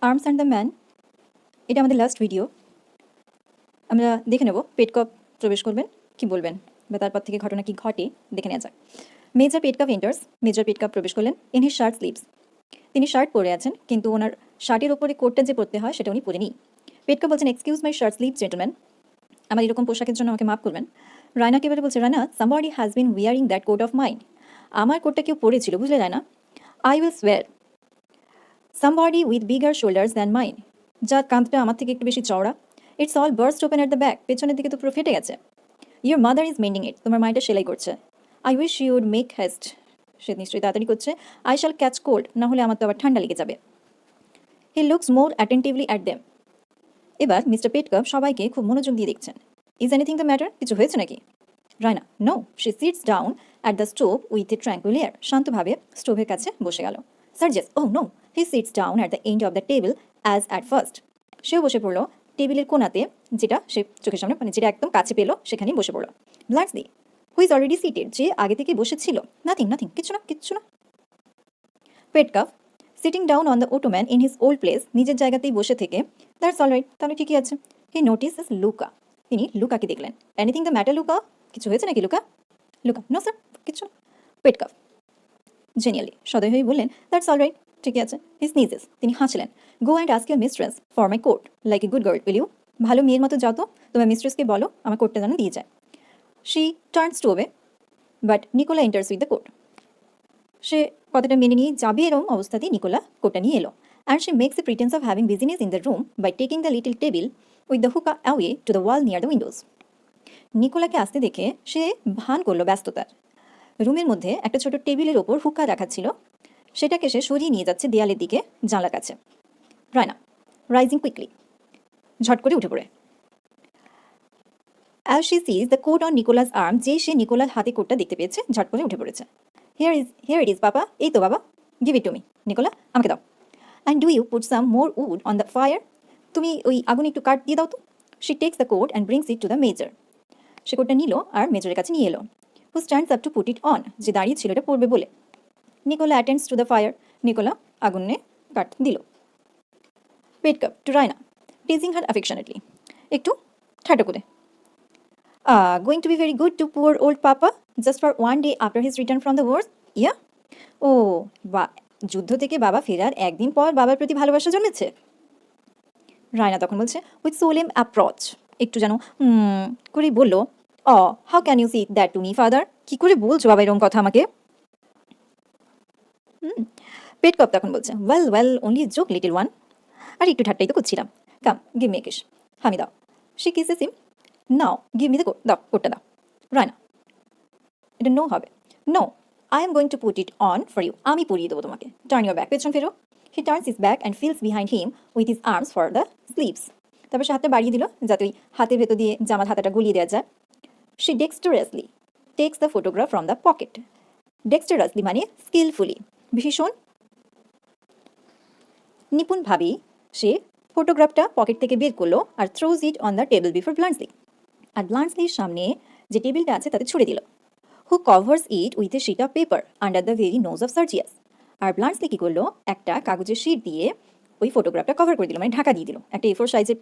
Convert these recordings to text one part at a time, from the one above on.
Arms and the man, এটা আমাদের last video. আমরা দেখে নেব পেটকপ প্রবেশ করবেন, কি বলবেন, বা তারপর থেকে ঘটনা কি ঘটে দেখে নেওয়া যাক। মেজর পেটকপ এন্টার্স, মেজর পেটকপ প্রবেশ করলেন ইন হিজ শার্ট স্লিভস। তিনি শার্ট পরে আছেন, কিন্তু ওনার শার্টের ওপরে কোটটা যে পরতে হয় সেটা উনি পরে নিই। পেটকপ বলছেন, excuse my shirt sleeves gentleman, আমার এরকম পোশাকের জন্য আমাকে মাফ করবেন। রায়নাকে এবারে বলছে, Raina, somebody has been wearing that coat of mine. আমার কোটটা কেউ পরেছিল, বুঝলে Raina? I will swear, somebody with bigger shoulders than mine, যার কাঁধটা আমার থেকে একটু বেশি চওড়া। It's all burst open at the back, পেছনের দিকে তো পুরো ফেটে গেছে। Your mother is mending it, তোমার মায়েরটা সেলাই করছে। I wish you would make haste, সে নিশ্চয়ই তাড়াতাড়ি করছে। আই শ্যাল ক্যাচ কোল্ড, না হলে আমার তো আবার ঠান্ডা লেগে যাবে। He looks more attentively at them. এবার মিস্টার পেটকপ সবাইকে খুব মনোযোগ দিয়ে দেখছেন। ইজ এনিথিং দ্য ম্যাটার, কিছু হয়েছে নাকি? Raina, no. She sits down at the stove with a tranquil air, শান্তভাবে স্টোভের কাছে বসে গেল। Sergius, oh no. He sits down at the end of the table as at first. সেও বসে পড়লো টেবিলের কোনাতে, যেটা সে চোখের সামনে, মানে যেটা একদম কাছে পেলো সেখানেই বসে পড়লো। ব্লান্সলি, হু ইজ অলরেডি সিটেড, যে আগে থেকে বসেছিল। নাথিং নাথিং, কিচ্ছু না কিচ্ছু না। Petkoff, sitting down on the ottoman in his old place, নিজের জায়গাতেই বসে থেকে, দ্যাটস অল রাইট, তাহলে ঠিকই আছে। হি নোটিসেস লুকা, তিনি লুকাকে দেখলেন। এনিথিং দ্য ম্যাটার লুকা, কিছু হয়েছে নাকি লুকা? লুকা, নো স্যার, কিচ্ছু না। পেটকাফ জেনিয়ালি সদয় হয়ে বললেন, দ্যাটস অল রাইট, ঠিকই আছে। হি স্নিজেস, তিনি হাসলেন। Go and ask your mistress for my coat like a good girl, will you? ভালো মেয়ের মতো যাও তো, তোমার মিস্ট্রেসকে বলো আমার কোটটা যেন দিয়ে যায়। She turns to away, but Nicola enters with the coat. সে কথাটা মেনে নিয়ে যাবে এরকম অবস্থাতেই নিকোলা কোটটা নিয়ে এলো। And she makes a pretence of having business in the room by taking the little table with the hookah away to the wall near the windows. নিকোলাকে আসতে দেখে সে ভান করলো ব্যস্ততার। রুমের মধ্যে একটা ছোট টেবিলের ওপর হুকা রাখা ছিল, সেটাকে সে সরিয়ে নিয়ে যাচ্ছে দেয়ালের দিকে, জানলার কাছে। রায়না রাইজিং কুইকলি, ঝট করে উঠে পড়ে। As she sees the coat on Nicholas arm, যে সে নিকোলার হাতে কোটটা দেখতে পেয়েছে, ঝট করে উঠে পড়েছে। হিয়ার ইট ইজ পাপা, এই তো বাবা, give it to me, Nicola আমাকে দাও। And do you put some more wood on the fire, তুমি ওই আগুনে একটু কাঠ দিয়ে দাও তো। She takes the coat and brings it to the major, সে কোটটা নিল আর মেজরের কাছে নিয়ে এলো। Who stands up to put it on, যে দাঁড়িয়ে ছিল এটা পড়বে বলে। Nicola attends to the fire, Nicola আগুনে কাঠ দিল। পেটকাপ two Raina, teasing her affectionately, একটু ঠাট্টা করে। Going to be very good to poor old papa just for one day after his return from the wars, yeah? ও বা, যুদ্ধ থেকে বাবা ফেরার একদিন পর বাবার প্রতি ভালোবাসা জন্মেছে। রায়না তখন বলছে উইথ সোলেম অ্যাপ্রোচ, একটু যেন করেই বললো, how can you see that to me father, কি করে বলছো বাবা এরকম কথা আমাকে? পেটকপ তখন বলছে, well well, only joke little one, আর একটু ঠাট্টাই তো করছিলাম। Come give me a kiss, হামি দাও। সে kisses him, now give me the coat, দাও কোটটা দাও। রায়না, এটা নো হবে। No, I am going to put it on for you, আমি পরিয়ে দেবো তোমাকে। টার্ন ইউর ব্যাক, পেছন ফেরো। He turns his back and feels behind him with his arms for the sleeves, তারপর সে হাতটা বাড়িয়ে দিল যাতে ওই হাতের ভেতর দিয়ে জামার হাতাটা গলিয়ে দেওয়া যায়। She dexterously takes the photograph from the pocket, dexterously মানে স্কিলফুলি, ভীষণ নিপুণভাবেই সে ফটোগ্রাফটা পকেট থেকে বের করলো আর throws it on the table before Bluntschli, আর ব্লান্সলির সামনে যে টেবিলটা আছে তাতে ছুড়ে দিল। Who covers it with a sheet of paper under the very nose of Sergius, আর ব্লান্সলি কী করলো, একটা কাগজের শিট দিয়ে ওই ফটোগ্রাফটা কভার করে দিল, মানে ঢাকা দিয়ে দিল। একটা A4 সাইজের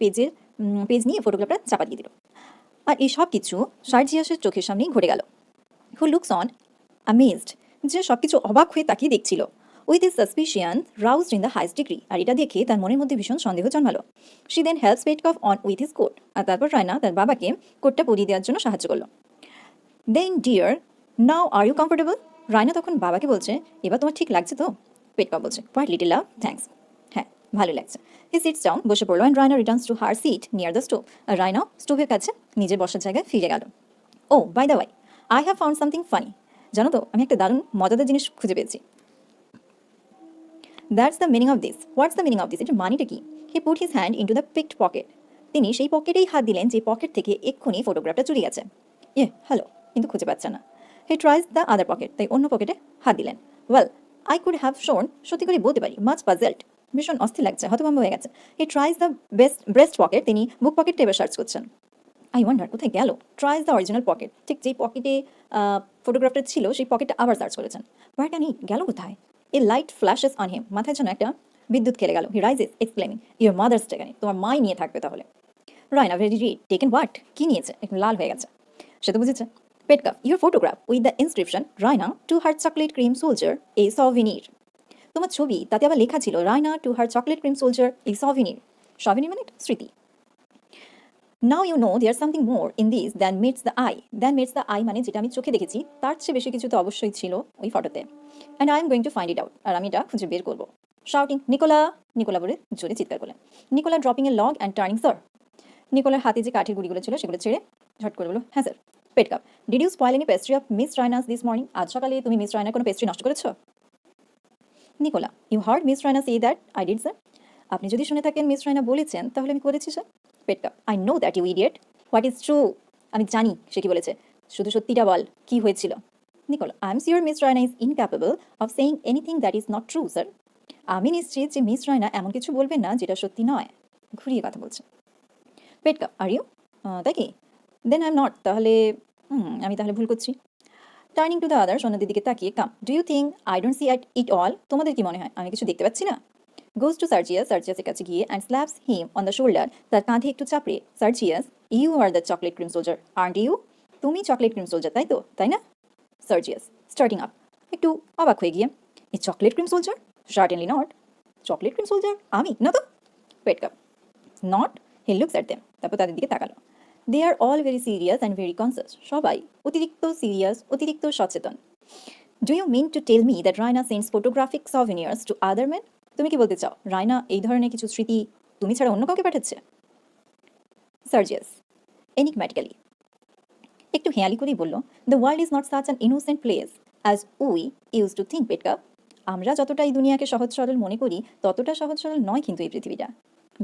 পেজ নিয়ে ফটোগ্রাফটা চাপা দিয়ে দিল। আর এই সব কিছু সার্জিয়াসের চোখের সামনেই ঘটে গেল। হু লুকস অন অ্যামেজড, যে সব কিছু অবাক হয়ে তাকিয়ে দেখছিল। With his suspicion roused in the highest degree, আর এটা দেখে তার মনের মধ্যে ভীষণ সন্দেহ জন্মালো। She then helps Petkoff on with his coat, আর তারপর রায়না তার বাবাকে কোটটা পরিয়ে দেওয়ার জন্য সাহায্য করলো। Then dear, now are you comfortable, Raina তখন বাবাকে বলছে, এবার তোমার ঠিক লাগছে তো? পেটকপ বলছে, কোয়াইট লিটল লাভ, থ্যাঙ্কস, হ্যাঁ ভালো লাগছে। হি সিটস ডাউন, বসে পড়লো, and Raina returns to her seat near the stove, আর রায়না স্টোভের কাছে নিজের বসার জায়গায় ফিরে গেল। Oh by the way, I have found something funny, জানো তো আমি একটা দারুণ মজাদার জিনিস খুঁজে পেয়েছি। That's the meaning of this, what's the meaning of this, এটা মানিটা কি? He put his hand into the picked pocket, তিনি সেই পকেটেই হাত দিলেন যে পকেট থেকে এক্ষুনি ফটোগ্রাফটা চুরি গেছে। হ্যালো, কিন্তু খুঁজে পাচ্ছে না। হি ট্রাইজ দ্য আদার পকেট, তাই অন্য পকেটে হাত দিলেন। ওয়েল, আই কুড হ্যাভ শোন, সত্যি করে বলতে পারি, মাচ পাজেল্ড, ভীষণ অস্থির লাগছে, হতভম্ব হয়ে গেছে। হি ট্রাইজ দ্য ব্রেস্ট পকেট, তিনি বুক পকেটটা এবার সার্চ করছেন। আই ওয়ান্ডার কোথায় গেল। ট্রাইজ দ্য অরিজিনাল পকেট, ঠিক যেই পকেটে ফটোগ্রাফটা ছিল সেই পকেটটা আবার সার্চ করেছেন। হোয়াট ক্যান হি, গেল কোথায়? A light flashes on him, মাথায় যেন একটা বিদ্যুৎ খেলে গেল। He rises exclaiming, your mother's taken it, তোমার মাই নিয়ে থাকবে তাহলে। Raina very red, taken what, কি নিয়েছে, একটু লাল হয়ে গেছে। সে তো বুঝেছে। Petkoff, your photograph with the inscription Raina to her chocolate cream soldier a souvenir. তোমার ছবি, তাতে আবার লেখা ছিল Raina to her chocolate cream soldier a souvenir. সভিনির মানে স্মৃতি। Now you know there something more in this than meets the eye. Than meets the eye মানে যেটা আমি চোখে দেখেছি তার চেয়ে বেশি কিছু তো অবশ্যই ছিল ওই ফটোতে। And I am going to find it out, আর আমি এটা খুঁজে বের করবো। শাউটিং, নিকোলা, নিকোলা বলে জোরে চিৎকার করলেন। Nicola dropping a log and turning sir. নিকোলার হাতে যে কাঠের গুঁড়িগুলো ছিল সেগুলো ছেড়ে ঝট করে বলো, হ্যাঁ sir. Petkoff, did you spoil any pastry of Miss Raina's this morning. আজ সকালে তুমি মিস রায়নার কোনো পেস্ট্রি নষ্ট করেছো? Nicola, you heard Miss Raina say that I did sir. আপনি যদি শুনে থাকেন মিস রায়না বলেছেন তাহলে আমি করেছি sir. Petkoff, I know that you idiot, what is true. আমি জানি সে কি বলেছে, শুধু সত্যিটা বল, কি হয়েছিল। Nicola, I am sure Miss Raina is incapable of saying anything that is not true sir. আমি নিশ্চিত যে মিস রায়না এমন কিছু বলবেন না যেটা সত্যি নয়। ঘুরিয়ে কথা বলছে। পেটকাপ, আর ইউ, তাই কি? দেন আই এম নট, তাহলে আমি তাহলে ভুল করছি। টার্নিং টু দ্য আদার্স, অন্যদের দিকে তাকিয়ে, come, do you think I don't see at it all. তোমাদের কি মনে হয় আমি কিছু দেখতে পাচ্ছি না? গোজ টু সার্জিয়াস, সার্জিয়াসের কাছে গিয়ে and slaps him on the shoulder, তার কাঁধে একটু চাপড়ে। Sergius, you are the chocolate cream soldier aren't you. তুমি চকলেট ক্রিম সোলজার, তাই তো, তাই না? সার্জিয়াস, স্টার্টিং আপ, একটু অবাক হয়ে গিয়ে, এই chocolate cream soldier, certainly not. Chocolate cream soldier আমি না তো। Petkoff, not. He looks at them, তারপর তাদের দিকে তাকালো। They are all very serious and very conscious, সবাই অতিরিক্ত সিরিয়াস, অতিরিক্ত সচেতন। Do you mean to tell me that Raina sends photographic souvenirs to other men. তুমি কি বলতে চাও রায়না এই ধরনের কিছু স্মৃতি তুমি ছাড়া অন্য কাউকে পাঠাচ্ছে? সার্জিয়াস, এনিগম্যাটিক্যালি, একটু হেয়ালি করেই বলল, the world is not such an innocent place as we use to think Petkoff. আমরা যতটা এই দুনিয়াকে সহজ সরল মনে করি ততটা সহজ সরল নয় কিন্তু এই পৃথিবীটা।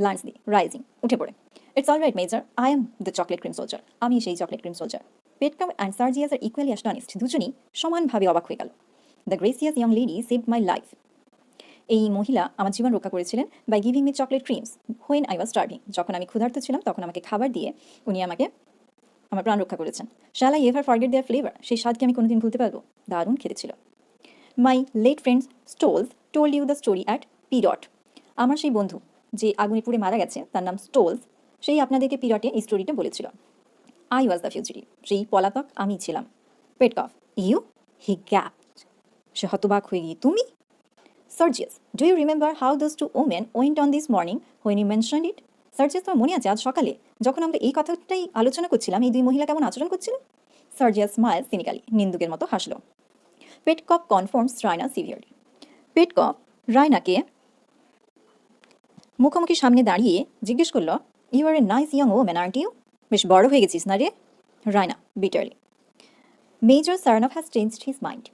ব্লান্সলি রাইজিং, উঠে পড়ে, it's all right major, I am the chocolate cream soldier, আমি সেই chocolate cream soldier. Petkoff and Sergius are equally astonished, দুজনই সমানভাবে অবাক হয়ে গেল। The gracious young lady saved my life, এই মহিলা আমার জীবন রক্ষা করেছিলেন by giving me chocolate creams when I was starving. যখন আমি ক্ষুধার্ত ছিলাম তখন আমাকে খাবার দিয়ে উনি আমাকে আমার প্রাণ রক্ষা করেছেন। Shall I ever forget their flavour, সেই স্বাদকে আমি কোনোদিন ভুলতে পারবো, দারুণ খেতে ছিল। My late friends Stolz told you the story at Pirot. আমার সেই বন্ধু যে আগুনে পুড়ে মারা গেছে তার নাম স্টোলস, সেই আপনাদেরকে পি ডটে এই স্টোরিটা বলেছিল। আই ওয়াজ দ্য ফিউজিটিভ, সেই পলাতক আমি ছিলাম। পেটকাফ, ইউ, হি গ্যাপ, সে হতবাক হয়ে গিয়ে, তুমি? Sergius, do you remember how those two women went on this morning when you mention it. Sergius, তোমার মনে আছে আজ সকালে যখন আমরা এই কথাটাই আলোচনা করছিলাম এই দুই মহিলা কেমন আচরণ করছিল? সার্জিয়াস স্মাইল সিনিক্যালি, নিন্দুকের মতো হাসলো। Petkoff confirms Raina severely. Petkoff রায়নাকে মুখোমুখি সামনে দাঁড়িয়ে জিজ্ঞেস করল, you are a nice young woman aren't you. বেশ বড় হয়ে গেছিস না রে? Raina bitterly, Major Saranoff has changed his mind.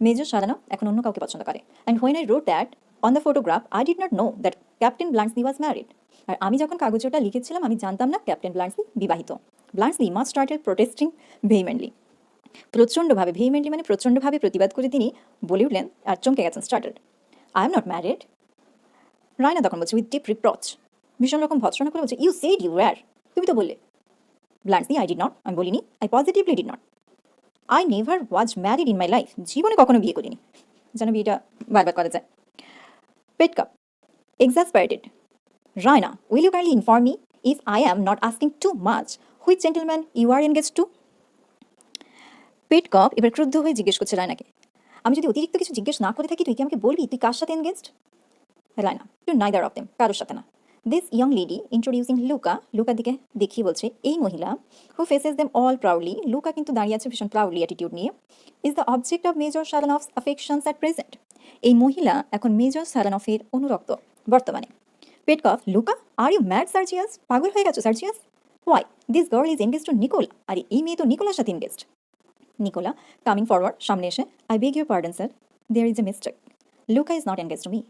Major Saranoff এখন অন্য কাউকে পছন্দ করে। And when I wrote that on the photograph I did not know that Captain Bluntschli was married. আর আমি যখন কাগজে ওটা লিখেছিলাম আমি জানতাম না ক্যাপ্টেন ব্লান্সলি বিবাহিত। ব্লান্সলি মাস্ট স্টার্টেড প্রোটেস্টিং ভেহিমেন্টলি, প্রচণ্ডভাবে, ভেহিমেন্টলি মানে প্রচণ্ডভাবে প্রতিবাদ করে তিনি বলে উঠলেন আর চমকে গেছেন, started. I am not married. Raina তখন বলছে উইথ ডিপ রিপ্রচ, ভীষণ রকম ভৎসনা করে বলছে, ইউ সেড ইউ ওয়্যার, তুমি তো বললে। ব্লান্সলি, আই ডিড নট, আমি বলিনি, I positively did not. I never was married in my life, জীবনে কখনো বিয়ে করিনি। যেন বিয়েটা বারবার করা যায়। পেটকাপ exasperated, Raina, will you kindly inform me, if I am not asking too much, which gentleman you are engaged to? পেটকপ এবার ক্রুদ্ধ হয়ে জিজ্ঞেস করছে রায়নাকে, আমি যদি অতিরিক্ত কিছু জিজ্ঞেস না করে থাকি তুই কি আমাকে বলবি তুই কার সাথে engaged? Raina, to neither of them, কারোর সাথে না। This young lady introducing Louka, লুকার দিকে দেখিয়ে বলছে এই মহিলা, who faces them all proudly, Louka কিন্তু দাঁড়িয়ে আছে ভীষণ প্রাউডলি অ্যাটিটিউড নিয়ে, is the object of Major Saranoff's affections at present. এই মহিলা এখন মেজর সারানফের অনুরক্ত বর্তমানে। Petkoff, Louka, are you mad Sergius, পাগল হয়ে গেছো সার্জিয়াস? Why, this girl is engaged to Nikola. আরে এই মেয়ে তো নিকোলার সাথে এনগেজড। নিকোলা কামিং ফরওয়ার্ড, সামনে এসে, I beg your pardon sir, there is a mistake, Louka is not engage to me.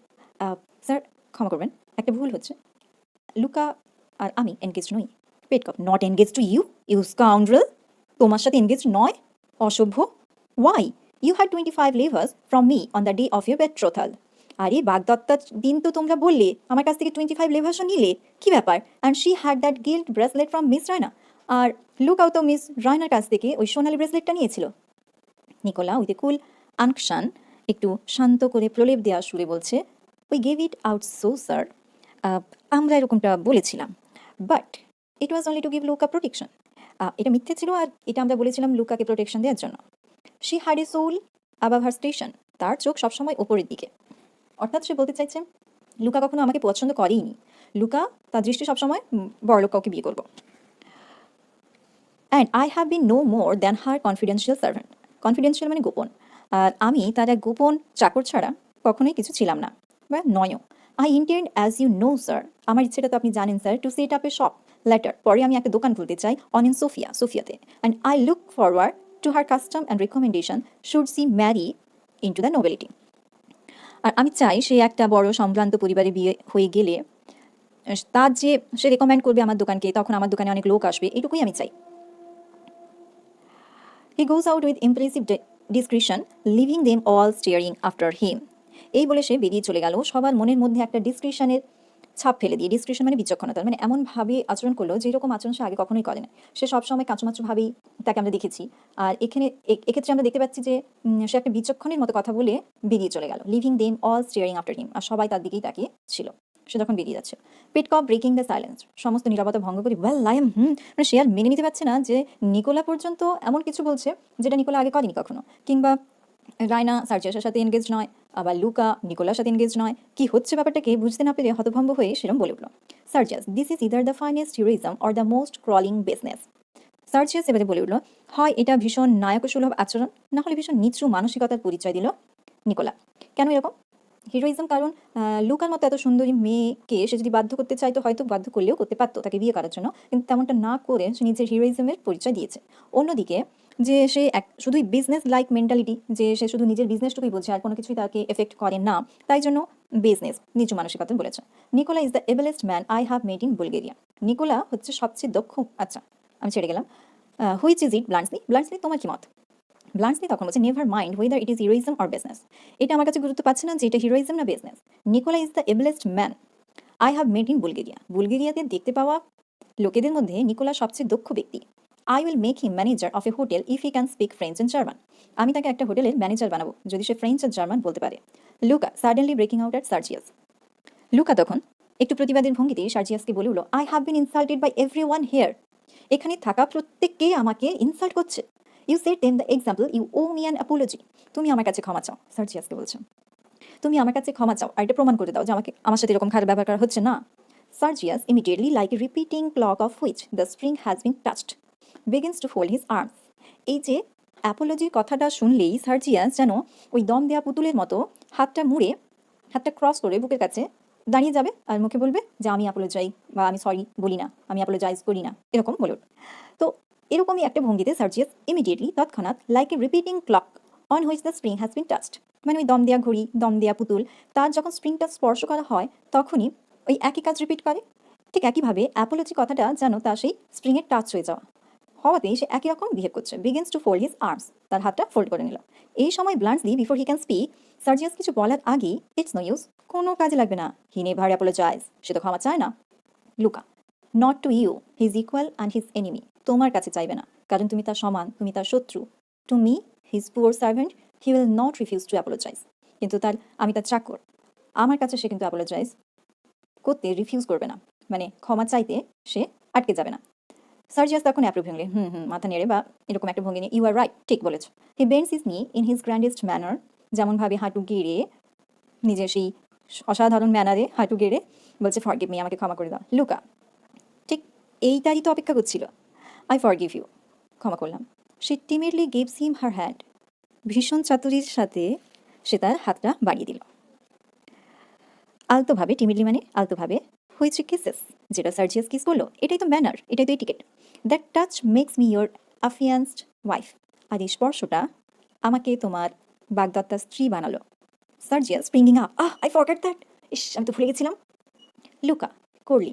Sir ক্ষমা করবেন, একটা ভুল হচ্ছে, লুকা আর আমি এনগেজ নই। Petkoff, not engage to you, you scoundrel, তোমার সাথে এনগেজ নয়, অসভ্য। Why, you had 25 livres from me on the day of your betrothal. আরে বাগদত্তার দিন তো তোমরা বললে আমার কাছ থেকে 25 লিভার্সও নিলে, কি ব্যাপার? And she had that gilt bracelet from Miss Raina, আর লুকাও তো মিস রায়নার কাছ থেকে ওই সোনালি ব্রেসলেটটা নিয়েছিল। নিকোলা উইথ এ কুল আনকশান, একটু শান্ত করে প্রলেপ দেওয়া সুরে বলছে, we gave it out so sir, আমরা এরকমটা বলেছিলাম, but it was only to give Louka protection. এটা মিথ্যে ছিল, আর এটা আমরা বলেছিলাম লুকাকে প্রোটেকশন দেওয়ার জন্য। She had a soul above her station, তার চোখ সবসময় ওপরের দিকে। অর্থাৎ সে বলতে চাইছে লুকা কখনো আমাকে পছন্দ করেইনি, লুকা তার দৃষ্টি সবসময় বড়লোক কাউকে বিয়ে করবো। And I have been no more than her confidential servant. Confidential মানে গোপন, আর আমি তার এক গোপন চাকর ছাড়া কখনোই কিছু ছিলাম না, বা নয়ও। I intend as you know sir, আমার ইচ্ছেটা তো আপনি জানেন স্যার, to set up a shop later, পরে আমি একটা দোকান খুলতে চাই অন ইন সোফিয়াতে। And I look forward to her custom and recommendation should she marry into the nobility. আর আমি চাই সে একটা বড় সম্ভ্রান্ত পরিবারে বিয়ে হয়ে গেলে তার যে সে রেকমেন্ড করবে আমার দোকানকে, তখন আমার দোকানে অনেক লোক আসবে, এটুকুই আমি চাই। He goes out with impressive discretion, leaving them all staring after him. এই বলে সে বেরিয়ে চলে গেল, সবার মনের মধ্যে একটা ডিসক্রিশনের ছাপ ফেলে দিয়ে। ডিসক্রিশন মানে বিচক্ষণতা, মানে এমনভাবে আচরণ করলো যেরকম আচরণ সে আগে কখনোই করে না। সে সবসময় কাঁচুমাচুভাবেই তাকে আমরা দেখেছি, আর এক্ষেত্রে আমরা দেখতে পাচ্ছি যে সে একটা বিচক্ষণের মতো কথা বলে বেরিয়ে চলে গেল। Leaving them all staring after him, আর সবাই তার দিকেই তাকিয়ে ছিল সে যখন বেরিয়ে যাচ্ছে। পেটকপ ব্রেকিং দ্য সাইলেন্স, সমস্ত নিরাপত্তা ভঙ্গ করে ওয়েল আই এম মানে সে আর মেনে নিতে পারছে না যে নিকোলা পর্যন্ত এমন কিছু বলছে যেটা নিকোলা আগে করেনি কখনো, কিংবা রায়না সার্জিয়াসের সাথে এনগেজ নয়, আবার লুকা নিকোলার সাথে এনগেজ নয়। কি হচ্ছে ব্যাপারটাকে বুঝতে না পেরে হতভম্ব হয়ে সেরকম বলে উঠল, Sergius this is either the finest heroism or the most crawling business. Sergius এবারে বলে উঠল, হয় এটা ভীষণ নায়কসুলভ আচরণ, না হলে ভীষণ নিচু মানসিকতার পরিচয় দিল নিকোলা। কেন এরকম হিরোইজম? কারণ লুকার মতো এত সুন্দরী মেয়েকে সে যদি বাধ্য করতে চাইতো, হয়তো বাধ্য করলেও করতে পারতো তাকে বিয়ে করার জন্য, কিন্তু তেমনটা না করে সে নিজের হিরোইজমের পরিচয় দিয়েছে। অন্যদিকে যে সে শুধুই বিজনেস লাইক মেন্টালিটি, যে সে শুধু নিজের বিজনেসটুকুই বোঝে আর কোনো কিছুই তাকে এফেক্ট করে না, তাই জন্য বিজনেস নিচু মানসিকতা বলেছে। Nicola is the ablest man I have met in Bulgaria. Nicola হচ্ছে সবচেয়ে দক্ষ, আচ্ছা আমি ছেড়ে গেলাম। Which is it ব্লান্সলি? ব্লান্সলি তোমার কি মত? ব্লান্সলি তখন বলছে, never mind হুইদার it is heroism or business. এটা আমার কাছে গুরুত্ব পাচ্ছে না যে এটা হিরোইজম না business. Nicola is the ablest man I have met in Bulgaria. বুলগেরিয়াতে দেখতে পাওয়া লোকেদের মধ্যে নিকোলা সবচেয়ে দক্ষ ব্যক্তি। I will make him manager of a hotel if he can speak French and German. আমি তাকে একটা হোটেলের ম্যানেজার বানাবো যদি সে ফ্রেঞ্চ আর জার্মান বলতে পারে। Louka suddenly breaking out at Sergius. Louka তখন একটু প্রতিবাদের ভঙ্গিতে সার্জিয়াসকে বলে উঠল, I have been insulted by everyone here. এখানে থাকা প্রত্যেককেই আমাকে ইনসাল্ট করছে। You set them the example, you owe me an apology. তুমি আমার কাছে ক্ষমা চাও, সার্জিয়াসকে বলছো, তুমি আমার কাছে ক্ষমা চাও, আর এটা প্রমাণ করে দাও যে আমার সাথে এরকম খারাপ ব্যবহার করা হচ্ছে না। Sergius immediately, like a repeating clock of which the spring has been touched, begins to fold his arms. এই যে অ্যাপোলজির কথাটা শুনলেই সার্জিয়াস যেন ওই দম দেওয়া পুতুলের মতো হাতটা মুড়ে, হাতটা ক্রস করে বুকের কাছে দাঁড়িয়ে যাবে আর মুখে বলবে যে আমি অ্যাপোলোজাই, বা আমি সরি বলি না, আমি অ্যাপোলোজাইজ করি না, এরকম বলুন। তো এরকমই একটা ভঙ্গিতে সার্জিয়াস ইমিডিয়েটলি, তৎক্ষণাৎ, like a repeating clock on which the spring has been touched, মানে ওই দম দেওয়া ঘড়ি, দম দেওয়া পুতুল, তার যখন স্প্রিংটা স্পর্শ করা হয় তখনই ওই একই কাজ রিপিট করে। ঠিক একইভাবে অ্যাপোলজি কথাটা যেন তার সেই স্প্রিংয়ের টাচ হয়ে যাওয়া হওয়াতেই সে একই রকম বিহেভ করছে। Begins to fold his arms, তার হাতটা ফোল্ড করে নিল। এই সময় bluntly, before he can speak, সার্জিয়াস কিছু বলার আগেই, ইটস নো ইউজ, কোনো কাজে লাগবে না, হি নেভার অ্যাপোলোজাইজ, সে তো ক্ষমা চায় না। Louka, not to you, his equal and his enemy, তোমার কাছে চাইবে না কারণ তুমি তার সমান, তুমি তার শত্রু। To me, his poor servant, he will not refuse to apologise, কিন্তু আমি তার চাকর, আমার কাছে সে কিন্তু অ্যাপোলোজাইজ করতে রিফিউজ করবে না, মানে ক্ষমা চাইতে সে আটকে যাবে না। সার্জিয়াস তখন অ্যাপ্রুভ ভঙ্গি, মাথা নেড়ে বা এরকম একটা ভঙ্গি নিয়ে, ইউ আর রাইট, ঠিক বলেছ। হি বেন্ডস হিজ নি ইন হিজ গ্র্যান্ডেস্ট ম্যানার, যেমনভাবে হাঁটু গেড়ে, নিজের সেই অসাধারণ ম্যানারে হাঁটু গেড়ে বলছে, ফরগিভ মি, আমাকে ক্ষমা করে দাও। লুকা ঠিক এইটারই তো অপেক্ষা করছিল, আই ফরগিভ ইউ, ক্ষমা করলাম। সে টিমিডলি গিভস হিম হার হ্যান্ড, ভীষণ চাতুরির সাথে সে তার হাতটা বাড়িয়ে দিল। আলতোভাবে, টিমিডলি মানে আলতোভাবে, হুইচ কিসেস, যেটা সার্জিয়াস কিস করলো, এটাই তো ম্যানার, এটাই তো etiquette. That touch makes me your affianced wife, আর এই স্পর্শটা আমাকে তোমার বাগদত্তা স্ত্রী বানালো। Sergius springing up, I forget that, ইস আমি তো ভুলে গেছিলাম। Louka coldly,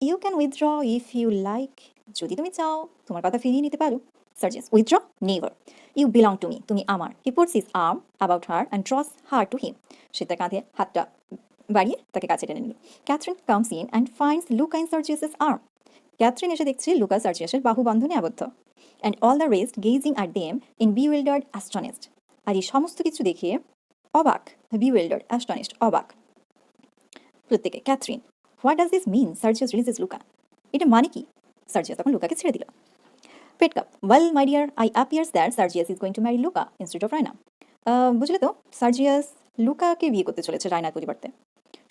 you can withdraw if you like, যদি তুমি চাও তোমার কথা ফিরিয়ে নিতে পারো। Sergius, withdraw never, you belong to me, তুমি আমার। He puts his arm about her and draws her to him, সে তার কাঁধে হাতটা বাড়িয়ে তাকে কাছে টেনে নিল। Catherine comes in and finds Louka in Sergius's arm, Catherine এসে দেখছে লুকা সার্জিয়াসের বাহু বন্ধনে আবদ্ধ। And all the rest gazing at them in bewildered astonished, আর এই সমস্ত কিছু দেখে অবাক, বিউইল্ডার্ড অ্যাস্টনিশড, অবাক। প্রত্যেকে। Catherine, what does this mean? Sergius releases Louka. এটা মানে কি? সার্জিয়াস তখন লুকাকে ছেড়ে দিল। Petkoff, well my dear, I appears that Sergius is going to marry Louka instead of Raina. বুঝলে তো, সার্জিয়াস লুকাকে বিয়ে করতে চলেছে রায়নার পরিবর্তে।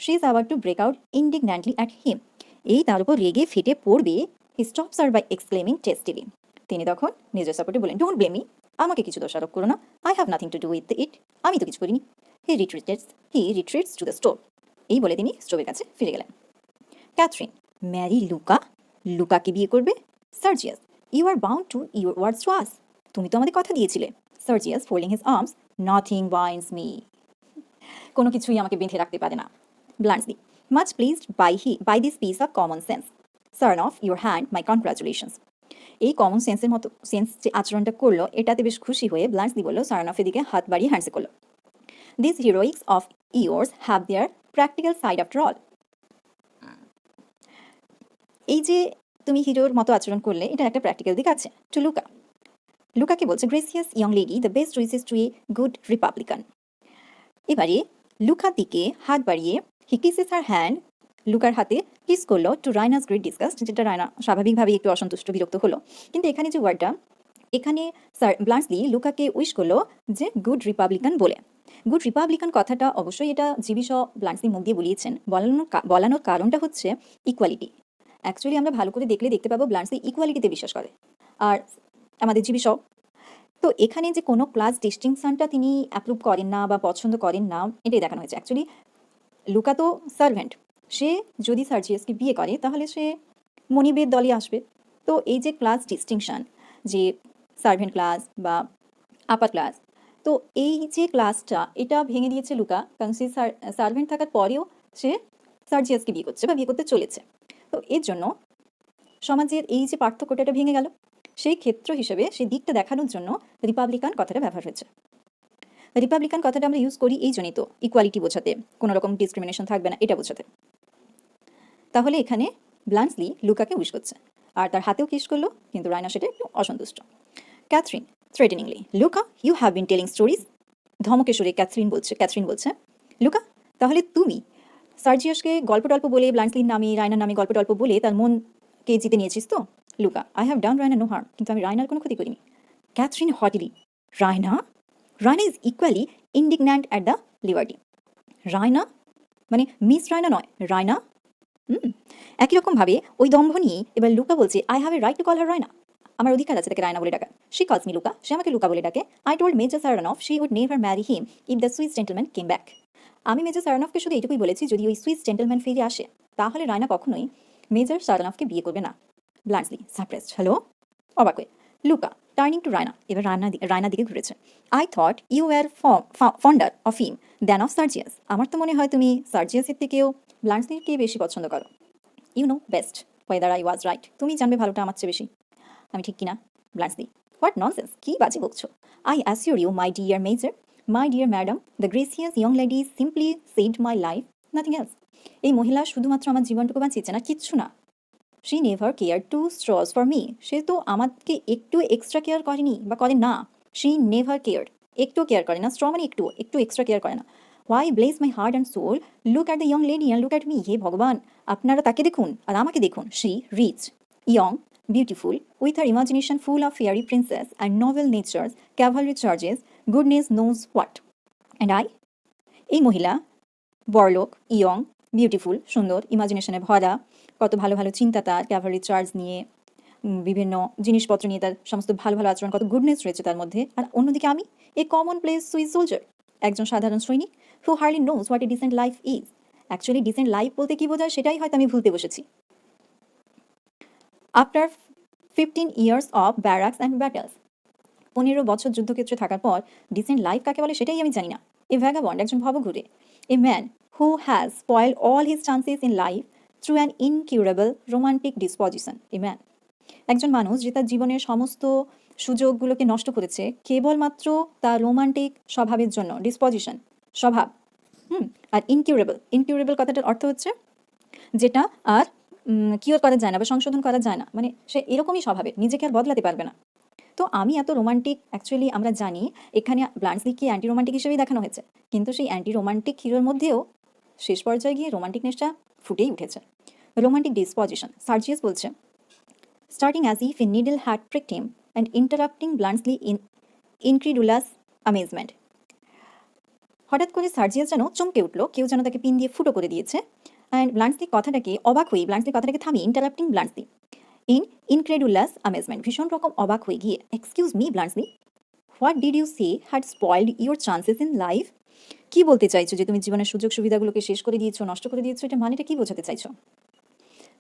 She is about to break out indignantly at him. এই তার উপর রেগে ফেটে পড়বে। He stops her by exclaiming testily. তিনি তখন নিজের সাপোর্টে বলেন, ডোন্ট ব্লেম মি, আমাকে কিছু দোষারোপ করো না, I have nothing to do with it, আমি তো কিছু করিনি। হি রিট্রিটস টু দ্য স্টোর। এই বলে তিনি স্টোভের কাছে ফিরে গেলেন। Catherine, Mary Luka? লুকাকে বিয়ে করবে? Sergius, you are bound to your words to us. তুমি তো আমাদের কথা দিয়েছিলে। Sergius folding his arms, nothing binds me. কোনো কিছুই আমাকে বেঁধে রাখতে পারে না। Bluntschli, much pleased by this piece of common sense, Saranoff your hand my congratulations. এই কমন সেন্সের মতো সেন্স যে আচরণটা করলো, এটাতে বেশ খুশি হয়ে ব্লান্টলি বললো, সার্ন অফের দিকে হাত বাড়িয়ে হ্যান্ডসে করলো। This heroics of yours have their practical side after all. এই যে তুমি হিরোর মতো আচরণ করলে, এটা একটা প্র্যাকটিক্যাল দিক আছে। টু লুকা, লুকাকে বলছে, gracious young lady, the best wishes to a good Republican. এবারে লুকার দিকে হাত বাড়িয়ে হি কিসেস হার হ্যান্ড, লুকার হাতে কিস করলো টু রায়নাস গ্রেট ডিসগাস্ট, যেটা রায়না স্বাভাবিকভাবেই একটু অসন্তুষ্ট বিরক্ত হলো। কিন্তু এখানে যে ওয়ার্ডটা, এখানে ব্লান্টলি লুকাকে উইশ করলো যে গুড রিপাবলিকান বলে। গুড রিপাবলিকান কথাটা অবশ্যই এটা জিবি শ ব্লান্টলি মুখ দিয়ে বলিয়েছেন। বলানোর কারণটা হচ্ছে ইকুয়ালিটি। অ্যাকচুয়ালি আমরা ভালো করে দেখলে দেখতে পাবো ব্লান্টলি ইকুয়ালিটিতে বিশ্বাস করে, আর আমাদের জিবি শ। তো এখানে যে কোনো ক্লাস ডিস্টিংশনটা তিনি অ্যাপ্রুভ করেন না বা পছন্দ করেন না, এটাই দেখানো হয়েছে। অ্যাকচুয়ালি লুকা তো সার্ভেন্ট, সে যদি সার্জিয়াসকে বিয়ে করে তাহলে সে মনিবের দলে আসবে। তো এই যে ক্লাস ডিস্টিংশন, যে সার্ভেন্ট ক্লাস বা আপার ক্লাস, তো এই যে ক্লাসটা এটা ভেঙে দিয়েছে লুকা, কারণ সে সার্ভেন্ট থাকার পরেও সে সার্জিয়াসকে বিয়ে করছে বা বিয়ে করতে চলেছে। তো এর জন্য সমাজের এই যে পার্থক্যটা, এটা ভেঙে গেল। সেই ক্ষেত্র হিসেবে সেই দিকটা দেখানোর জন্য রিপাবলিকান কথাটা ব্যবহার হয়েছে। রিপাবলিকান কথাটা আমরা ইউজ করি এই জন্যই তো, ইকুয়ালিটি বোঝাতে, কোনো রকম ডিসক্রিমিনেশন থাকবে না এটা বোঝাতে। তাহলে এখানে ব্লান্টলি লুকাকে উইশ করছে, আর তার হাতেও কিস করলো, কিন্তু রায়না সেটা একটু অসন্তুষ্ট। Catherine, threateningly, Louka you have been telling stories. ধমকেশ্বরে ক্যাথরিন বলছে, লুকা তাহলে তুমি সার্জিয়াসকে গল্প টল্প বলে, ব্লান্টলির নামে, রায়নার নামে গল্প টল্প বলে তার মনকে জিতে নিয়েছিস তো? Louka, I have done Raina no harm, কিন্তু আমি রায়নার কোনো ক্ষতি করিনি। Catherine hotly, Raina? Raina is equally indignant at the liberty. Raina মানে মিস রায়না নয়, রায়না। একই রকমভাবে ওই দম্ভ নিয়ে এবার লুকা বলছে, I have a right to call her Raina, আমার অধিকার আছে তাকে রায়না বলে ডাকার। শি কলস মি লুকা, সে আমাকে লুকা বলে ডাকে। I told Major Saranoff she would never marry him if the Swiss gentleman came back. আমি মেজর সারানফকে শুধু এইটুকুই বলেছি, যদি ওই সুইস জেন্টলম্যান ফিরে আসে তাহলে রায়না কখনোই মেজর সারানফকে বিয়ে করবে না। ব্লান্টলি সারপ্রাইজড, হ্যালো, অবাক হয়ে। লুকা টার্নিং টু রায়না, এবার রায়না দিকে ঘুরেছে। I thought you are fonder of him than of Sergius. আমার তো মনে হয় তুমি সার্জিয়াসের থেকেও ব্লান্টলিকে বেশি পছন্দ করো। You know best whether I was right, তুমি জানবে ভালোটা আমার চেয়ে বেশি আমি ঠিক কিনা। ব্লান্টলি, হোয়াট ননসেন্স, কি বাজে বকছো। I assure you my dear Major, my dear madam, the gracious young lady simply saved my life, nothing else. এই মহিলা শুধুমাত্র আমার জীবনটুকু বাঁচিয়েছে না, কিচ্ছু না। She never care two straws for me, সে তো আমাকে একটু এক্সট্রা কেয়ার করেনি বা করে না। শি নেভার কেয়ার, একটু কেয়ার করে না। স্ট্র মানে একটু এক্সট্রা কেয়ার করে না। Why bless my heart and soul, look at the young lady and look at me. হে ভগবান, আপনারা তাকে দেখুন আর আমাকে দেখুন। She rich, young, beautiful, with her imagination full of fairy princess and novel natures, cavalry charges, goodness knows what. And I? এই মহিলা বড়লোক, ইয়ং, বিউটিফুল, সুন্দর, ইমাজিনেশনে ভরা, কত ভালো ভালো চিন্তা তার, ক্যাভারি চার্জ নিয়ে, বিভিন্ন জিনিসপত্র নিয়ে তার সমস্ত ভালো ভালো আচরণ, কত গুডনেস রয়েছে তার মধ্যে। আর অন্যদিকে আমি, a commonplace Swiss soldier, একজন সাধারণ সৈনিক, who hardly knows what a decent life is. Actually decent life বলতে কী বোঝায় সেটাই হয়তো আমি ভুলতে বসেছি। After 15 years of barracks and battles, 15 বছর যুদ্ধক্ষেত্রে থাকার পর ডিসেন্ট লাইফ কাকে বলে সেটাই আমি জানি না। এ ভ্যাগাবন্ড, একজন ভবঘুরে। A man who has spoil all his chances in life through an incurable romantic disposition. A man, একজন মানুষ যে তার জীবনের সমস্ত সুযোগগুলোকে নষ্ট করেছে কেবলমাত্র তার রোমান্টিক স্বভাবের জন্য। ডিসপজিশন, স্বভাব। আর ইনকিউরেবল কথাটার অর্থ হচ্ছে যেটা আর কিওর করা যায় না বা সংশোধন করা যায় না, মানে সে এরকমই স্বভাবের, নিজেকে আর বদলাতে পারবে না। তো আমি এত রোমান্টিক, অ্যাকচুয়ালি আমরা জানি এখানে ব্লান্টলিকে অ্যান্টি রোমান্টিক হিসেবেই দেখানো হয়েছে, কিন্তু সেই অ্যান্টি রোমান্টিক হিরোর মধ্যেও শেষ পর্যায়ে গিয়ে রোমান্টিকনেসটা ফুটেই উঠেছে। রোমান্টিক ডিসপজিশন, সার্জিয়াস বলছে, starting as if a needle had pricked him and interrupting bluntly in incredulous amazement. হঠাৎ করে সার্জিয়াস যেন চমকে উঠল, কেউ যেন তাকে পিন দিয়ে ফুটো করে দিয়েছে। অ্যান্ড ব্লান্টসলি কথাটাকে অবাক হয়ে, ব্লান্টসলি কথাটাকে থামিয়ে, interrupting Bluntschli in incredulous amazement, ভীষণ রকম অবাক হয়ে গিয়ে, excuse me Bluntschli, what did you say had spoiled your chances in life? কি বলতে চাইছো যে তুমি জীবনের সুযোগ সুবিধাগুলোকে শেষ করে দিয়েছো, নষ্ট করে দিয়েছো? এটা মানেটা কি বোঝাতে চাইছো?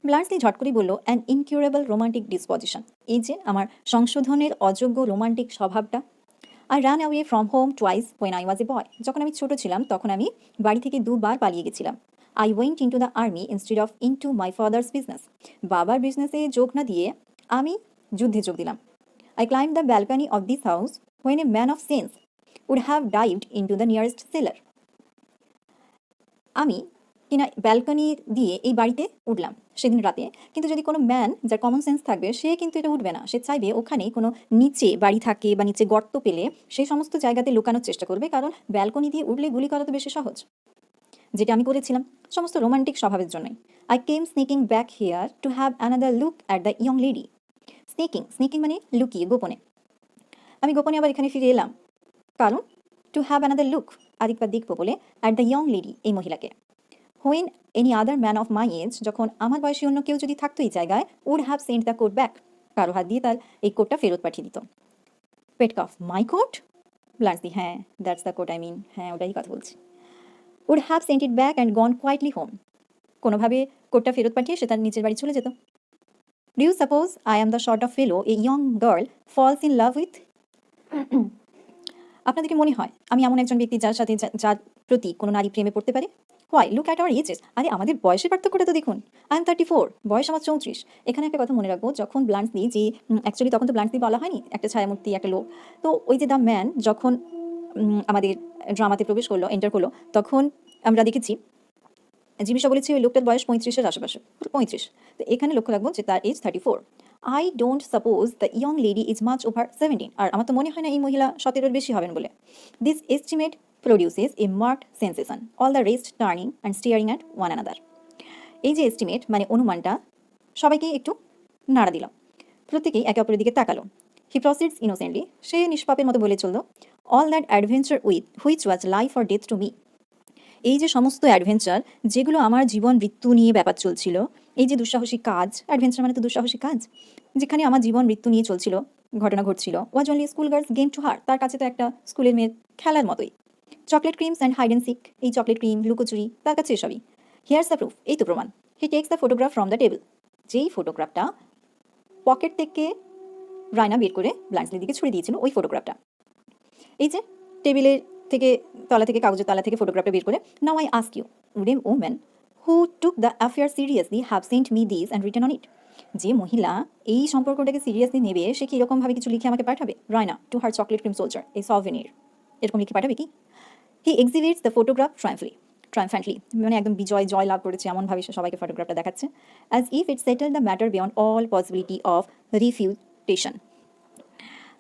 ব্লান্টসলি ঝট করেই বলল, অ্যান ইনকিউরেবল রোমান্টিক ডিসপজিশন, এই যে আমার সংশোধনের অযোগ্য রোমান্টিক স্বভাবটা। I run away from home twice when I was a boy, যখন আমি ছোট ছিলাম তখন আমি বাড়ি থেকে দুবার পালিয়ে গেছিলাম। I went into the army instead of into my father's business, বাবার বিজনেসে যোগ না দিয়ে আমি যুদ্ধে যোগ দিলাম। I climb the balcony of this house when a man of sense would have dived into the nearest cellar, আমি কিনা ব্যালকনি দিয়ে এই বাড়িতে উঠলাম সেদিন রাতে, কিন্তু যদি কোনো ম্যান যার কমন সেন্স থাকবে সে কিন্তু এটা উঠবে না, সে চাইবে ওখানে কোনো নিচে বাড়ি থাকে বা নিচে গর্ত পেলে সেই সমস্ত জায়গাতে লুকানোর চেষ্টা করবে, কারণ ব্যালকনি দিয়ে উঠলে গুলি করা তো বেশি সহজ, যেটা আমি করেছিলাম সমস্ত রোমান্টিক স্বভাবের জন্যই। I came sneaking back here to have another look at the young lady. Sneaking, sneaking মানে লুকিয়ে, গোপনে। আমি গোপনে আবার এখানে ফিরে এলাম, কারণ টু হ্যাভ অ্যানাদার লুক, আরেকবার দেখবো বলে, অ্যাট দ্য ইয়ং লেডি, এই মহিলাকে। When any other man of my age, যখন আমার বয়সী অন্য কেউ যদি থাকতো এই জায়গায়, would have sent the coat back, কারো হাত দিয়ে তার এই কোটটা ফেরত পাঠিয়ে দিত। পেটকফ, মাই কোট? ব্লান্টসলি, হ্যাঁ, that's the coat I mean, হ্যাঁ ওটাই কথা বলছি। Would have sent it back and gone quietly home, কোনোভাবে কোটটা ফেরত পাঠিয়ে সে তার নিচের বাড়ি চলে যেত। Do you suppose I am the sort of fellow a young girl falls in love with? আপনাদের কি মনে হয় আমি এমন একজন ব্যক্তি যার সাথে যার প্রতি কোনো নারী প্রেমে পড়তে পারে? Why, look at our ages, আরে আমাদের বয়সের পার্থক্যটা তো দেখুন। আই এম 34, বয়স আমার 34। এখানে একটা কথা মনে রাখবো, যখন ব্লান্টসলি, যে অ্যাকচুয়ালি তখন তো ব্লান্টসলি বলা হয়নি, একটা ছায়ামূর্তি, একটা লোক, তো ওই যে দ্য ম্যান যখন আমাদের ড্রামাতে প্রবেশ করলো, এন্টার করলো, তখন আমরা দেখেছি জিমিশা বলেছে ওই লোকটার বয়স 35-এর আশেপাশে, 35। তো এখানে লক্ষ্য রাখবো যে তার age 34। I don't suppose the young lady is much over 17, আর আমার তো মনে হয় না এই মহিলা 17-এর বেশি হবেন বলে। This estimate produces A marked sensation, all the rest turning and steering at one another. এই যে এস্টিমেট মানে অনুমানটা, সবাইকে একটু নাড়া দিল, প্রত্যেকেই একে অপরের দিকে তাকালো। হি প্রসিডস ইনোসেন্টলি, সে নিষ্পাপের মতো বলে চলল, all that adventure with which was life or death to me, এই যে সমস্ত অ্যাডভেঞ্চার যেগুলো আমার জীবন মৃত্যু নিয়ে ব্যাপার চলছিল, এই যে দুঃসাহসিক কাজ, অ্যাডভেঞ্চার মানে তো দুঃসাহসিক কাজ, যেখানে আমার জীবন মৃত্যু নিয়ে চলছিল, ঘটনা ঘটছিল, was only school girl's game to her, তার কাছে তো একটা স্কুলের মেয়ের খেলার মতোই। Chocolate creams and hide and seek, এই চকলেট ক্রিম, লুকোচুরি, তার কাছে এসবই। হিয়ার্স দ্য প্রুফ, এই তো প্রমাণ। He takes the photograph from the table, যেই ফটোগ্রাফটা পকেট থেকে রায়না বের করে ব্লান্টসলির দিকে ছুড়ে দিয়েছিল, ওই ফটোগ্রাফটা, এই যে টেবিলের থেকে, তলা থেকে, কাগজের তলা থেকে ফটোগ্রাফটা বের করে, now I ask you, would a woman who took the affair seriously have sent me this and written on it, যে মহিলা এই সম্পর্কটাকে সিরিয়াসলি নেবে সে কি এরকমভাবে কিছু লিখে আমাকে পাঠাবে? Raina to her chocolate cream soldier a souvenir, এরকম লিখে পাঠাবে কি? He exhibits the photograph triumphantly, মানে একদম বিজয়, জয় লাভ করেছে এমনভাবে সে সবাইকে ফটোগ্রাফটা দেখাচ্ছে, as if it settle the matter beyond all possibility of refutation,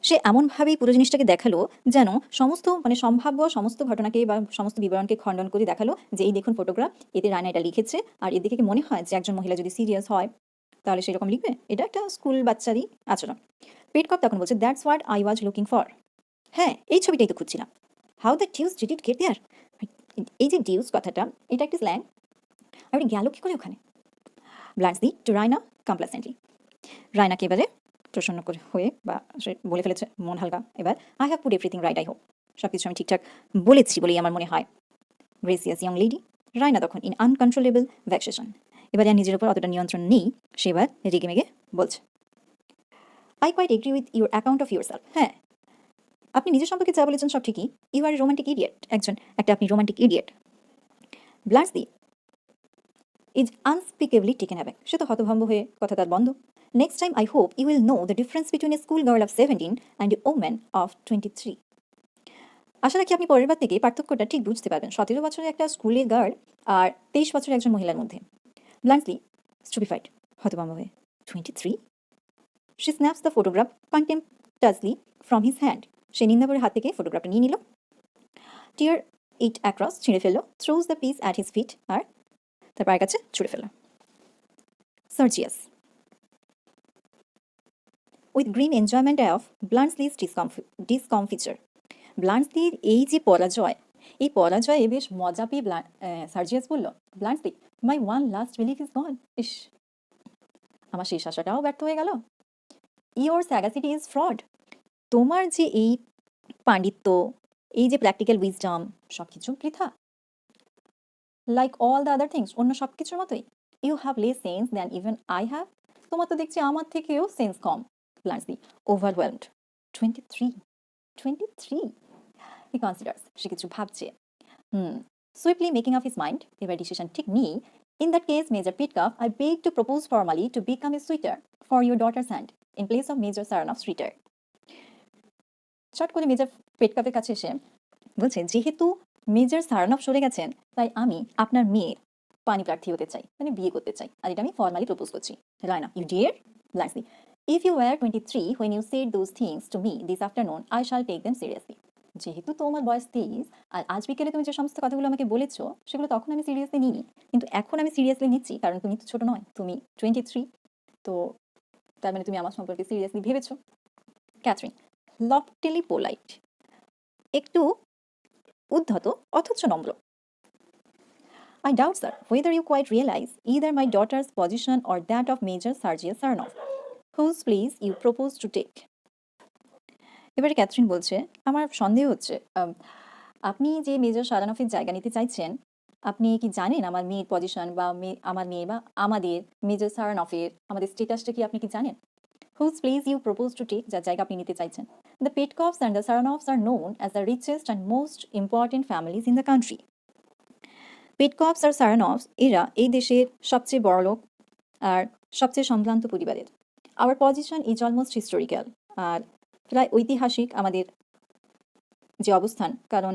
সে এমনভাবেই পুরো জিনিসটাকে দেখালো যেন সমস্ত, মানে সম্ভাব্য সমস্ত ঘটনাকে বা সমস্ত বিবরণকে খণ্ডন করে দেখালো যে এই দেখুন ফটোগ্রাফ, এতে রায়না এটা লিখেছে, আর এদিকে কি মনে হয় যে একজন মহিলা যদি সিরিয়াস হয় তাহলে সেরকম লিখবে? এটা একটা স্কুল বাচ্চারই আচরণ। পেটকপ তখন বলছে, that's what I was looking for, হ্যাঁ এই ছবিটাই তো খুঁজছিলাম। How the deuce did it get there, এই যে ডিউস কথাটা, এটা একটা স্ল্যাং, আর এটা গেল কি করে ওখানে? ব্লান্টসলি টু রায়না কমপ্লাসেন্টলি, রায়নাকে এবারে প্রসন্ন করে হয়ে, বা সে বলে ফেলেছে মন হালকা, এবার I have put everything right, I hope, সব কিছু আমি ঠিকঠাক বলেছি বলেই আমার মনে হয়। গ্রেসিয়াস ইয়ং লেডি, রায়না তখন ইন আনকন্ট্রোলেবল ভ্যাক্সেশন, এবার আর নিজের উপর অতটা নিয়ন্ত্রণ নেই, সে এবার রেগে মেগে বলছে, I quite agree with your account of yourself, হ্যাঁ আপনি নিজের সম্পর্কে যা বলেছেন সব ঠিকই, ইউ আর রোমান্টিক ইডিয়েট, আপনি romantic idiot. Bluntschli is unspeakably taken aback, সে তো হতভম্ব হয়ে কথা তার বন্ধ। Next time I hope you will know the difference between a school girl of 17 and a woman of 23, আশা রাখি আপনি পরের বার থেকে পার্থক্যটা ঠিক বুঝতে পারবেন 17 বছরের একটা স্কুলের গার্ল আর 23 বছরের একজন মহিলার মধ্যে। ব্লান্টসলি স্টুপিফাইড, হতভম্ব হয়ে, 23? She snaps the photograph contemptuously from his hand, সে নিন্দা করে হাত থেকে ফটোগ্রাফটা নিয়ে নিল। টিয়ার ইট অ্যাক্রস ছিঁড়ে ফেললো, throws the piece at his feet, আর তার পায়ের কাছে ছুঁড়ে ফেললো। Sergius with grim enjoyment of Bluntschli's discomfiture. ব্লান্টসলির এই যে পরাজয়, এই পরাজয়ে বেশ মজা পেয়ে সার্জিয়াস বলল, Bluntschli, my one last belief is gone. ইস, আমার শেষ আশাটাও ব্যর্থ হয়ে গেল। Your sagacity is fraud. তোমার যে এই পাণ্ডিত্য, এই যে প্র্যাকটিক্যাল উইজডম, সব কিছু বৃথা। Like all the other things, অন্য সব কিছুর মতোই। You have less sense than even I have. তোমার তো দেখছি আমার থেকেও সেন্স কম। Bluntschli overwhelmed. 23 হি কনসিডার্স, সে কিছু ভাবছে। Swiftly making up his mind, এবার ডিসিশন ঠিক নিই। In that case Major Petkoff, I beg to propose formally to become a suitor for your daughter's hand in place of Major Saranoff's retire. চট করে major পেটকাফের কাছে এসে বলছে, যেহেতু major সারানফ সরে গেছেন, তাই আমি আপনার মেয়ের পানি প্রার্থী হতে চাই, মানে বিয়ে করতে চাই, আর এটা আমি ফর্মালি প্রপোজ করছি। Raina, you dear? Bluntschli, if you were 23 when you said those things to me this afternoon, I shall take them seriously. যেহেতু তোমার বয়স 23, আর আজ বিকেলে তুমি যে সমস্ত কথাগুলো আমাকে বলেছো, সেগুলো তখন আমি সিরিয়াসলি নিইনি, কিন্তু এখন আমি সিরিয়াসলি নিচ্ছি, কারণ তুমি তো ছোট নয়, তুমি 23, তো তার মানে তুমি আমার সম্পর্কে সিরিয়াসলি ভেবেছো। ক্যাথরিন, লফটিলি পোলাইট, একটু উদ্ধত অথচ নম্র। I doubt, sir, whether you quite realize either my daughter's position or that of Major Sergius Sarnoff, whose place you propose to take. এবারে ক্যাথরিন বলছে, আমার সন্দেহ হচ্ছে, আপনি যে মেজর সারানফের জায়গা নিতে চাইছেন, আপনি কি জানেন আমার মেয়ের পজিশন, বা আমার মেয়ে বা আমাদের মেজর সারানফের আমাদের স্টেটাসটা কি আপনি কি জানেন? Whose place you propose to take, যার জায়গা আপনি নিতে চাইছেন। The Petkoffs and the Saranovs are known as the richest and most important families in the country. পেটকপস আর সারানভস এরা এই দেশের সবচেয়ে বড়লোক আর সবচেয়ে সম্ভ্রান্ত পরিবারের। Our position is almost historical, আর প্রায় ঐতিহাসিক আমাদের যে অবস্থান, কারণ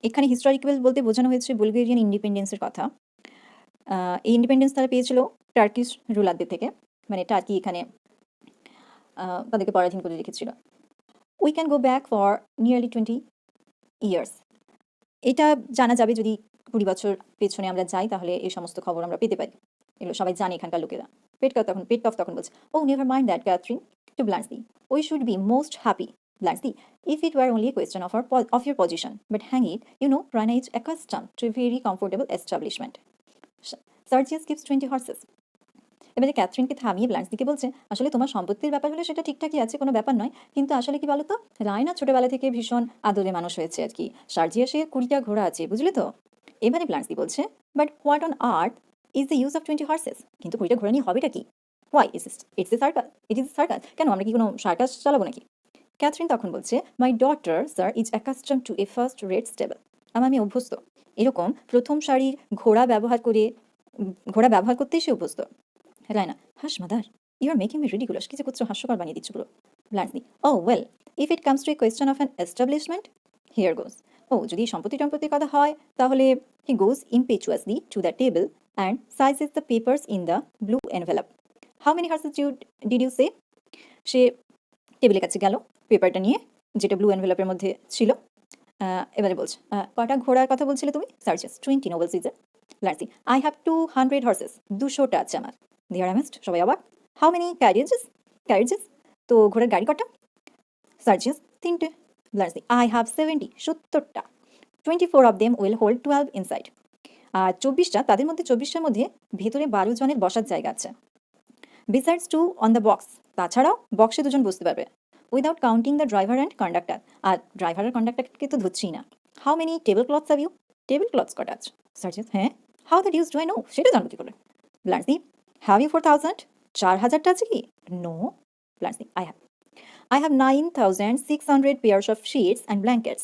এখানে হিস্টোরিক্যাল বলতে বোঝানো হয়েছে বুলগেরিয়ান ইন্ডিপেন্ডেন্সের কথা। এই ইন্ডিপেন্ডেন্স তারা পেয়েছিল টার্কিশ রুলারদের থেকে, মানে টার্কি এখানে তাদেরকে পরাধীন করে রেখেছিল। We can go back for nearly 20 years. এটা জানা যাবে যদি 20 বছর পেছনে আমরা যাই, তাহলে এই সমস্ত খবর আমরা পেতে পারি, এগুলো সবাই জানে এখানকার লোকেরা। পেটকফ তখন বলছে, oh never mind that Catherine, to Bluntschli, we should be most happy, Bluntschli, if it were only a question of your position, but hang it, you know, Rana is accustomed to a very comfortable establishment. Sergius gives 20 horses. এবারে ক্যাথরিনকে থামিয়ে ব্লান্টসলিকে বলছে, আসলে তোমার সম্পত্তির ব্যাপার হলে সেটা ঠিকঠাকই আছে, কোনো ব্যাপার নয়, কিন্তু আসলে কি বলতো, রায়না ছোটবেলা থেকে ভীষণ আদরে মানুষ হয়েছে আর কি, সার্জিয়াসের 20টা ঘোড়া আছে, বুঝলে তো। এবারে ব্লান্টসলি বলছে, but what on earth is the use of 20 horse's? কিন্তু 20টা ঘোড়া নিয়ে হবেটা কি? Why it's a circus. কেন, আমরা কি কোনো সার্কাস চালাবো নাকি? ক্যাথরিন তখন বলছে, my daughter sir is accustom two A first rate stable. আমি অভ্যস্ত এরকম প্রথম সারির ঘোড়া ব্যবহার করতেই সে অভ্যস্ত। Raina, hush mother, you are making me ridiculous, কিছু করছো, হাস্যকর বানিয়ে দিচ্ছ পুরো। Bluntschli, oh well, if it comes to a question of an establishment, here goes. Oh, যদি সম্পত্তির কথা হয়, তাহলে he goes impetuously to the table and seizes the papers in the blue envelope. How many horses did you say? সে টেবিলের কাছে গেল পেপারটা নিয়ে, যেটা ব্লু এনভেলপের মধ্যে ছিল। এবারে বলছে, কটা ঘোড়ার কথা বলছিলে তুমি? Sergius, 20 noble Caesar. Bluntschli, I have 200 horses, 200টা আছে আমার। দেয়ার অ্যামেস্ট, সবাই অবাক। How many carriages? তো ঘোড়ার গাড়ি কটা? সার্জিয়াস, 3টে। ব্লান্টসলি, আই হ্যাভ 70টা। 24 of them will hold 12 inside. আর 24টা, তাদের মধ্যে 24টার মধ্যে ভেতরে 12 জনের বসার জায়গা আছে। বিসাইডস 2 অন দ্য বক্স, তাছাড়াও বক্সে 2জন বসতে পারবে। Without counting the driver and conductor, আর ড্রাইভার আর কন্ডাক্টারকে তো ধরছিই না। How many tablecloths have you? Tablecloths কটা আছে? সার্জিয়াস, হ্যাঁ। How the deuce do I know? সেটা জানবো কি করে? ব্লান্টসলি, হ্যাভ ইউ 4000? 4000টা আছে কি? No. ব্লান্টসলি, I have 9,600 pairs of sheets and blankets.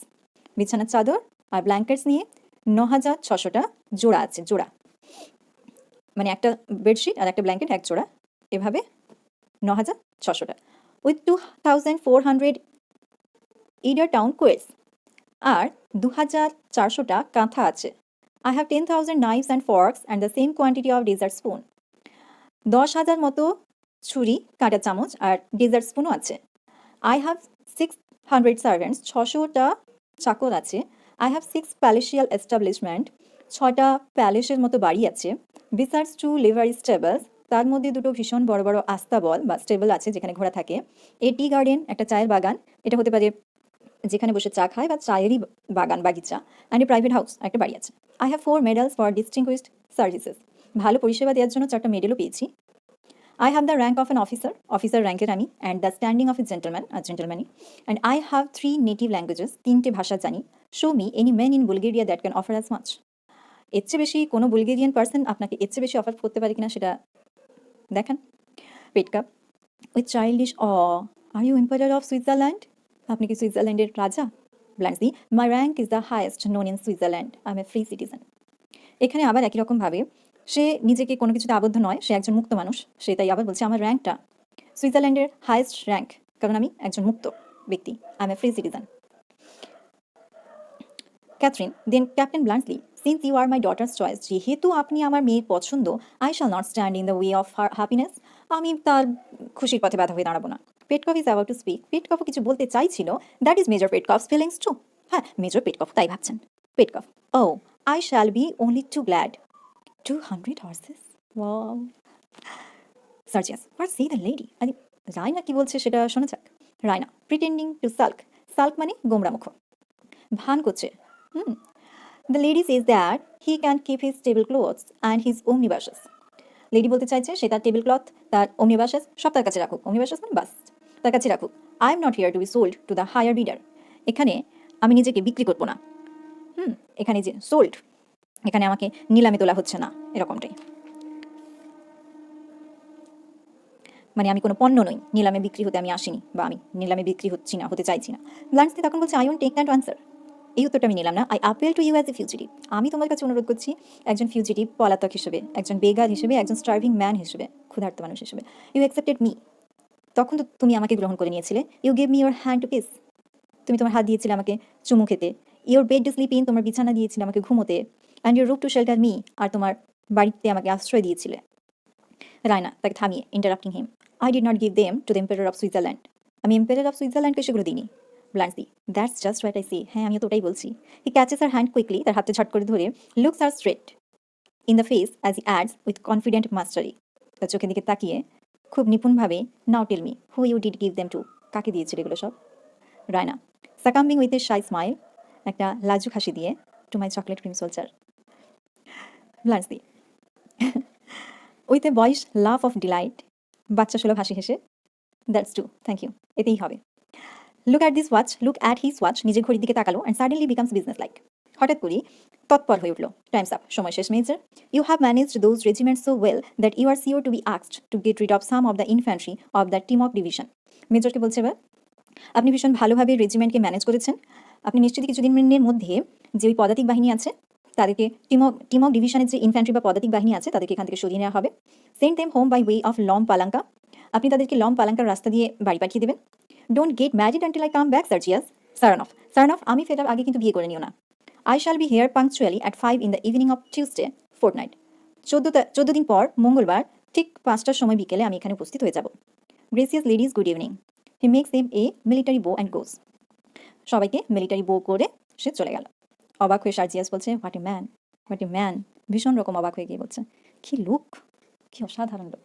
বিছানার চাদর আর ব্ল্যাঙ্কেটস নিয়ে 9,600টা জোড়া আছে, জোড়া মানে একটা বেডশিট আর একটা ব্ল্যাঙ্কেট এক জোড়া, এভাবে 9,600টা। উইথ 2,400 ইডার টাউন কোয়েলস, আর 2,400টা কাঁথা আছে। I have 10,000 knives and forks and the same quantity of dessert spoon. 10,000 মতো ছুরি, কাঁটা চামচ আর ডেজার্ট স্পুনও আছে। আই হ্যাভ 600 সার্ভেন্টস, 600টা চাকর আছে। আই হ্যাভ 6 প্যালেশিয়াল এস্টাবলিশমেন্ট, 6টা প্যালেসের মতো বাড়ি আছে। বিসার্স 2 লিভারি স্টেবলস, তার মধ্যে দুটো ভীষণ বড় বড় আস্তাবল বা স্টেবল আছে যেখানে ঘোড়া থাকে। এ টি গার্ডেন, একটা চায়ের বাগান, এটা হতে পারে যেখানে বসে চা খায় বা চায়েরই বাগান বাগিচা। অ্যান্ড এ প্রাইভেট হাউস, একটা বাড়ি আছে। I have 4 মেডালস for distinguished services, ভালো পরিষেবা দেওয়ার জন্য 4টা মেডেলও পেয়েছি। I have the rank of an officer, officer ranker আমি, and the standing of a gentleman, a gentleman. And I have 3 native languages, 3টে ভাষা জানি. Show me any man in Bulgaria that can offer as much. এর চেয়ে বেশি কোনো Bulgarian person আপনাকে এর চেয়ে বেশি অফার করতে পারে কিনা সেটা দেখান। Petkoff with childish are you emperor of Switzerland, আপনি কি সুইজারল্যান্ডের রাজা? Bluntschli, my rank is the highest known in Switzerland, I am a free citizen. এখানে আবার একই রকমভাবে সে নিজেকে কোনো কিছুতে আবদ্ধ নয়, সে একজন মুক্ত মানুষ, সে তাই আবার বলছে আমার র্যাঙ্কটা সুইজারল্যান্ডের হাইয়েস্ট র্যাঙ্ক, কারণ আমি একজন মুক্ত ব্যক্তি, I am a free citizen. Catherine, then Captain Bluntschli, since you are my daughter's choice, যেহেতু আপনি আমার মেয়ের পছন্দ, I shall not stand in the way of her happiness, আমি তার খুশির পথে বাধা হয়ে দাঁড়াবো না। Petkoff is about to speak, পেটকফও কিছু বলতে চাইছিল, that is Major Petkoff's feelings too. হ্যাঁ, মেজর পেটকফ তাই ভাবছেন। Petkoff, oh I shall be only too glad. 200 horses? Wow. Sergius, what say the lady? আরে রায়না কি বলছে সেটা শোনা যাক। Raina, pretending to sulk, sulk মানে গোমরামুখ, ভান করছে। The lady says that he can keep his tablecloths and his omnibuses. Lady বলতে চাইছে সে তার টেবিল ক্লথ, তার ওমনিবাসেস সব তার কাছে রাখুক। ওমনিবাসেস মানে বাস, তার কাছে রাখুক। I am not here to be sold to the higher bidder, এখানে আমি নিজেকে বিক্রি করবো না। এখানে যে সোল্ড, এখানে আমাকে নিলামে তোলা হচ্ছে না, এরকমটাই। মানে আমি কোনো পণ্য নই, নিলামে বিক্রি হতে আমি আসিনি, বা আমি নিলামে বিক্রি হচ্ছি না, হতে চাইছি না। ব্লান্টসলি তখন বলছে I won't take that answer, এই উত্তরটা আমি নিলাম না। I appeal to you as a fugitive, আমি তোমার কাছে অনুরোধ করছি একজন ফিউজিটিভ, পলাতক হিসেবে, একজন বেগার হিসেবে, একজন স্টার্ভিং ম্যান হিসেবে, ক্ষুধার্ত মানুষ হিসেবে। ইউ অ্যাকসেপ্টেড মি, তখন তো তুমি আমাকে গ্রহণ করে নিয়েছিলে। You gave me your hand to kiss, তুমি তোমার হাত দিয়েছিলে আমাকে চুমু খেতে। Your bed to sleep in, তোমার বিছানা দিয়েছিলে আমাকে ঘুমোতে। And your roof to shelter me, আর তোমার বাড়িতে আমাকে আশ্রয় দিয়েছিলে। রায়না তাকে থামিয়ে, interrupting him, I did not give them to the emperor of Switzerland, আমি এম্পায়ার অফ সুইজারল্যান্ডকে সেগুলো দিইনি। Bluntschli, that's just what I say, হ্যাঁ আমি তো ওটাই বলছি। He catches her hand quickly, তার হাতে ঝট করে ধরে, looks her straight in the face as he adds with confident mastery, তার চোখের দিকে তাকিয়ে খুব নিপুণভাবে, now tell me who you did give them to, কাকে দিয়েছিল এগুলো সব? Raina, succumbing with a shy smile, একটা লাজুক হাসি দিয়ে, to my chocolate cream soldier. Bluntschli, with a boy's love of Deloitte, বাচ্চা সুলভ হাসি হেসে, দ্যাটস টু, থ্যাংক ইউ, এতেই হবে। Look at this watch, look at his watch, নিজের ঘড়ির দিকে তাকালো, and suddenly becomes businesslike, হঠাৎ করেই তৎপর হয়ে উঠলো। টাইমস আপ, সময় শেষ Major. You have managed those regiments so well that you are sure to be asked to get rid of some of the infantry of the team of division. মেজরকে বলছে এবার, আপনি ভীষণ ভালোভাবে রেজিমেন্টকে ম্যানেজ করেছেন, আপনি নিশ্চয়ই কিছুদিনের মধ্যে যে ওই পদাতিক বাহিনী আছে তাদেরকে টিম অফ ডিভিশনের যে ইনফ্যান্ট্রি বা পদাতিক বাহিনী আছে তাদেরকে এখান থেকে সরিয়ে নেওয়া হবে। Send them home by way of Lom Palanka, আপনি তাদেরকে লম পালাঙ্কার রাস্তা দিয়ে বাড়ি পাঠিয়ে দেবেন। Don't get married until I come back Sergius, Saranoff, Saranoff আমি ফেরার আগে কিন্তু বিয়ে করে নিও না। I shall be here punctually at 5 in the evening of Tuesday fortnight, 14 দিন পর মঙ্গলবার ঠিক 5টার সময় বিকেলে আমি এখানে উপস্থিত হয়ে যাব। Gracious ladies good evening, he makes them a military bow and goes, সবাইকে মিলিটারি বো করে সে চলে গেল। অবাক হয়ে সার্জিয়াস বলছে what a man, what a man, ভীষণ রকম অবাক হয়ে গিয়ে বলছে কি লুক, কি অসাধারণ লোক।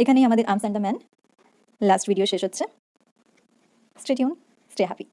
এখানেই আমাদের arms and the man last video শেষ হচ্ছে। Stay tune, stay happy.